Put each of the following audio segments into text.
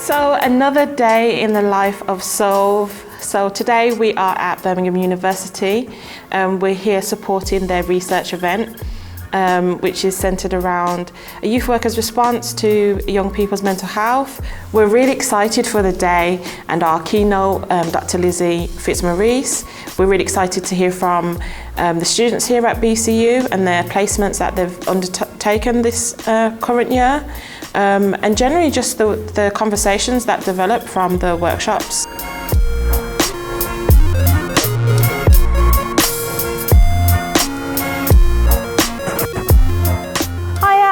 So another day in the life of Solve. So today we are at Birmingham University. We're here supporting their research event, which is centred around a youth worker's response to young people's mental health. We're really excited for the day and our keynote, Dr. Lizzie Fitzmaurice. We're really excited to hear from the students here at BCU and their placements that they've undertaken this current year, and generally just the conversations that develop from the workshops.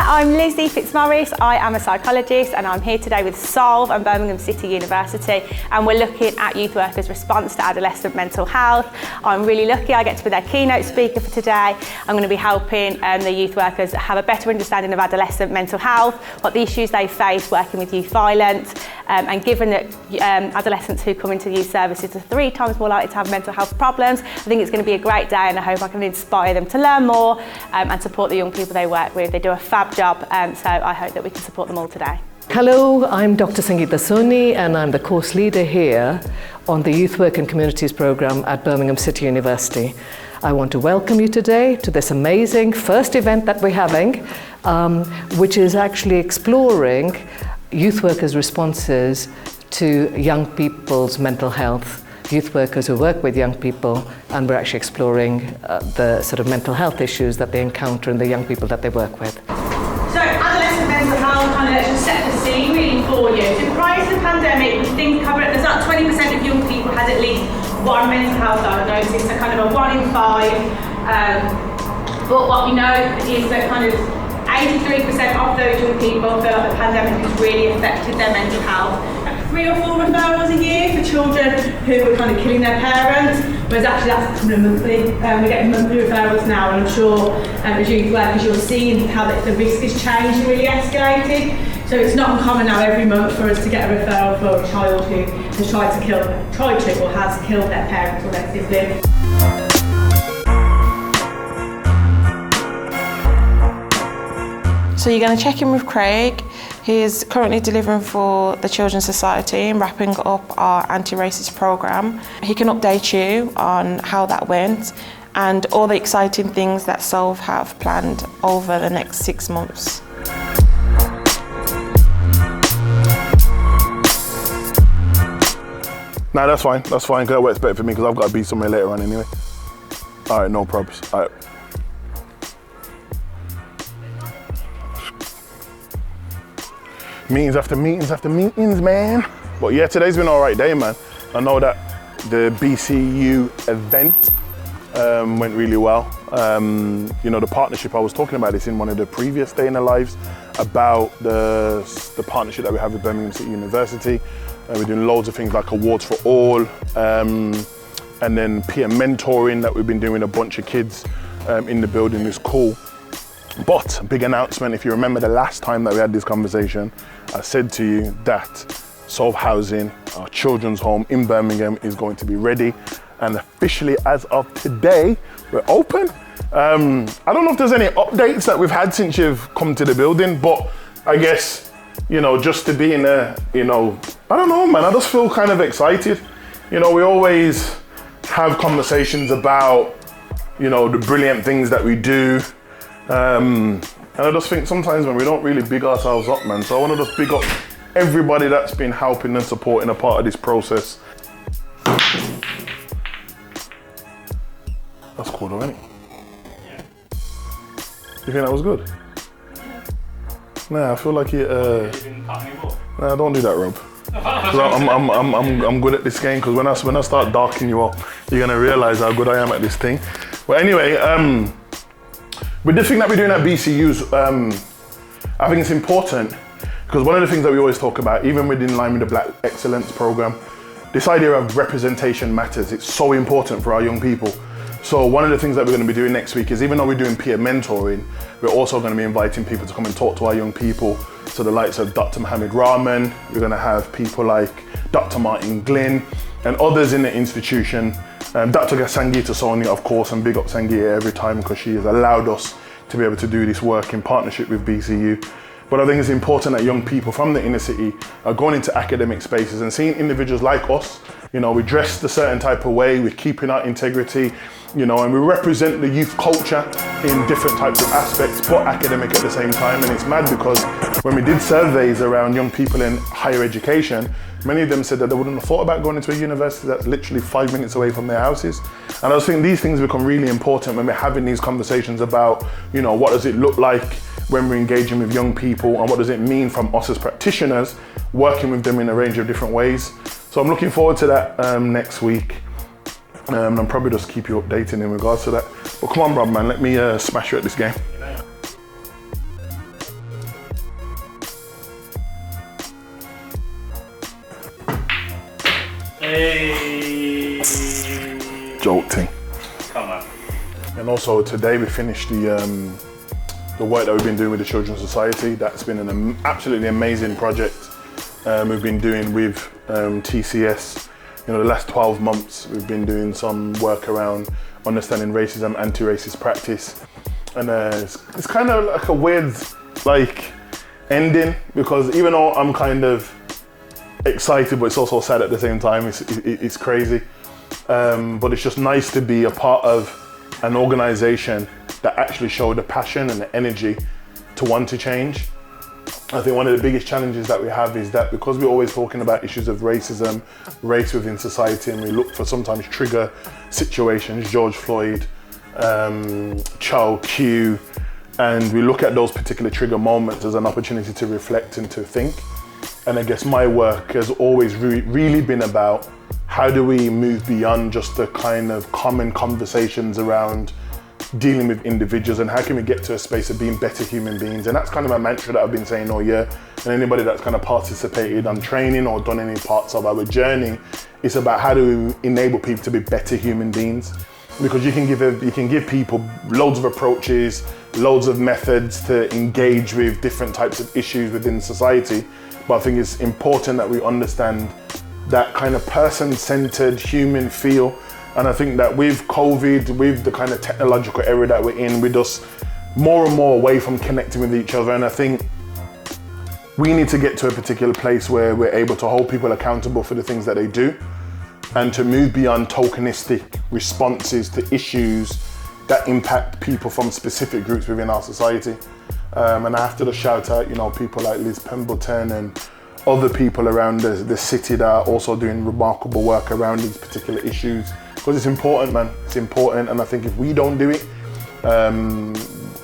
I'm Lizzie Fitzmaurice, I am a psychologist and I'm here today with Solve and Birmingham City University, and we're looking at youth workers' response to adolescent mental health. I'm really lucky I get to be their keynote speaker for today. I'm going to be helping the youth workers have a better understanding of adolescent mental health, what the issues they face working with youth violence, and given that adolescents who come into the youth services are 3 times more likely to have mental health problems, I think it's going to be a great day and I hope I can inspire them to learn more and support the young people they work with. They do a fab job, so I hope that we can support them all today. Hello, I'm Dr. Sangeeta Soni and I'm the course leader here on the Youth Work and Communities programme at Birmingham City University. I want to welcome you today to this amazing first event that we're having, which is actually exploring youth workers' responses to young people's mental health. Youth workers who work with young people, and we're actually exploring the sort of mental health issues that they encounter in the young people that they work with. So adolescent mental health kind of just set the scene really for you. So prior to the pandemic, we think there's about 20% of young people has at least one mental health diagnosis, so kind of a 1 in 5. But what we know is that kind of 83% of those young people feel like the pandemic has really affected their mental health. 3 or 4 referrals a year for children who were kind of killing their parents, whereas actually that's coming monthly. We're getting monthly referrals now, and I'm sure as youth workers you're seeing how the risk has changed and really escalated. So it's not uncommon now every month for us to get a referral for a child who has tried to or has killed their parents or their siblings. So you're going to check in with Craig. He's currently delivering for the Children's Society and wrapping up our anti-racist programme. He can update you on how that went and all the exciting things that Solve have planned over the next 6 months. Nah, that's fine, because that works better for me because I've got to be somewhere later on anyway. All right, no probs. All right. Meetings after meetings after meetings, man. But yeah, today's been an all right day, man. I know that the BCU event went really well. You know, the partnership, I was talking about this in one of the previous Day in the Lives about the partnership that we have with Birmingham City University. We're doing loads of things like awards for all, and then peer mentoring that we've been doing with a bunch of kids in the building is cool. But big announcement, if you remember the last time that we had this conversation, I said to you that Solve Housing, our children's home in Birmingham, is going to be ready. And officially as of today, we're open. I don't know if there's any updates that we've had since you've come to the building, but I guess, you know, just to be in a, you know, I don't know, man, I just feel kind of excited. You know, we always have conversations about, you know, the brilliant things that we do. And I just think sometimes when we don't really big ourselves up, man. So I want to just big up everybody that's been helping and supporting a part of this process. That's cool though, isn't it? Yeah. You think that was good? Yeah. Nah, I feel like you nah, don't do that, Rob. I'm good at this game, because when I start darking you up, you're gonna realise how good I am at this thing. But anyway, with the thing that we're doing at BCU's, I think it's important because one of the things that we always talk about, even within line with the Black Excellence Programme, this idea of representation matters. It's so important for our young people. So one of the things that we're going to be doing next week is, even though we're doing peer mentoring, we're also going to be inviting people to come and talk to our young people. So the likes of Dr. Mohammed Rahman, we're going to have people like Dr. Martin Glynn and others in the institution. Dr. Sangeeta Soni, of course, and big up Sangeeta every time because she has allowed us to be able to do this work in partnership with BCU. But I think it's important that young people from the inner city are going into academic spaces and seeing individuals like us. You know, we dress a certain type of way, we're keeping our integrity, you know, and we represent the youth culture in different types of aspects, but academic at the same time. And it's mad because when we did surveys around young people in higher education, many of them said that they wouldn't have thought about going into a university that's literally 5 minutes away from their houses. And I was thinking these things become really important when we're having these conversations about, you know, what does it look like when we're engaging with young people, and what does it mean from us as practitioners working with them in a range of different ways. So I'm looking forward to that next week. And I'll probably just keep you updated in regards to that. But come on, bro, man, let me smash you at this game. Hey. Jolting. Come on. And also today we finished the work that we've been doing with the Children's Society. That's been an absolutely amazing project we've been doing with TCS. You know, the last 12 months we've been doing some work around understanding racism, anti-racist practice. And it's kind of like a weird ending, because even though I'm kind of excited, but it's also sad at the same time, it's crazy. But it's just nice to be a part of an organization that actually showed the passion and the energy to want to change. I think one of the biggest challenges that we have is that because we're always talking about issues of racism, race within society, and we look for sometimes trigger situations, George Floyd, Child Q, and we look at those particular trigger moments as an opportunity to reflect and to think. And I guess my work has always really been about how do we move beyond just the kind of common conversations around dealing with individuals, and how can we get to a space of being better human beings. And that's kind of my mantra that I've been saying all year. And anybody that's kind of participated on training or done any parts of our journey, it's about how do we enable people to be better human beings. Because you can give people loads of approaches, loads of methods to engage with different types of issues within society. But I think it's important that we understand that kind of person-centered human feel. And I think that with COVID, with the kind of technological era that we're in, we're just more and more away from connecting with each other. And I think we need to get to a particular place where we're able to hold people accountable for the things that they do, and to move beyond tokenistic responses to issues that impact people from specific groups within our society. And I have to just shout out, you know, people like Liz Pemberton and other people around the city that are also doing remarkable work around these particular issues. Because it's important, man, it's important. And I think if we don't do it,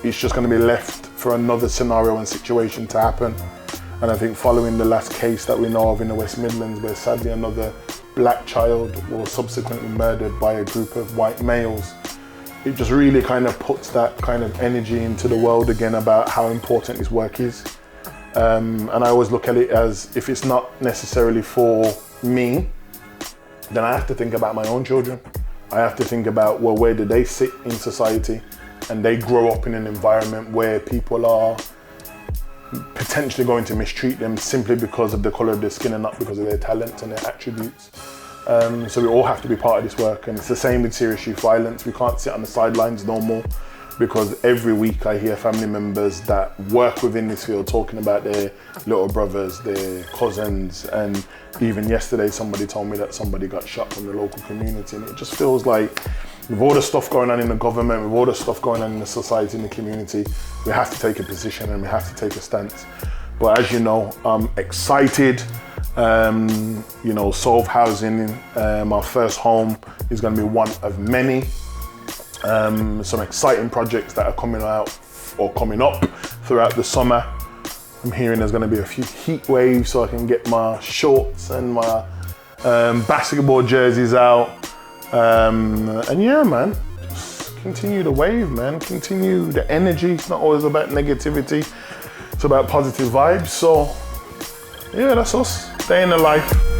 it's just gonna be left for another scenario and situation to happen. And I think following the last case that we know of in the West Midlands, where sadly another black child was subsequently murdered by a group of white males, it just really kind of puts that kind of energy into the world again about how important this work is. And I always look at it as, if it's not necessarily for me, then I have to think about my own children. I have to think about, well, where do they sit in society? And they grow up in an environment where people are potentially going to mistreat them simply because of the colour of their skin and not because of their talents and their attributes. So we all have to be part of this work. And it's the same with serious youth violence. We can't sit on the sidelines no more, because every week I hear family members that work within this field talking about their little brothers, their cousins, and even yesterday somebody told me that somebody got shot from the local community. And it just feels like, with all the stuff going on in the government, with all the stuff going on in the society, in the community, we have to take a position and we have to take a stance. But as you know, I'm excited. You know, Solve Housing, our first home, is going to be one of many. Some exciting projects that are coming out or coming up throughout the summer. I'm hearing there's going to be a few heat waves, so I can get my shorts and my basketball jerseys out. And yeah, man, just continue the wave, man. Continue the energy. It's not always about negativity. It's about positive vibes. So yeah, that's us. Stay in the life.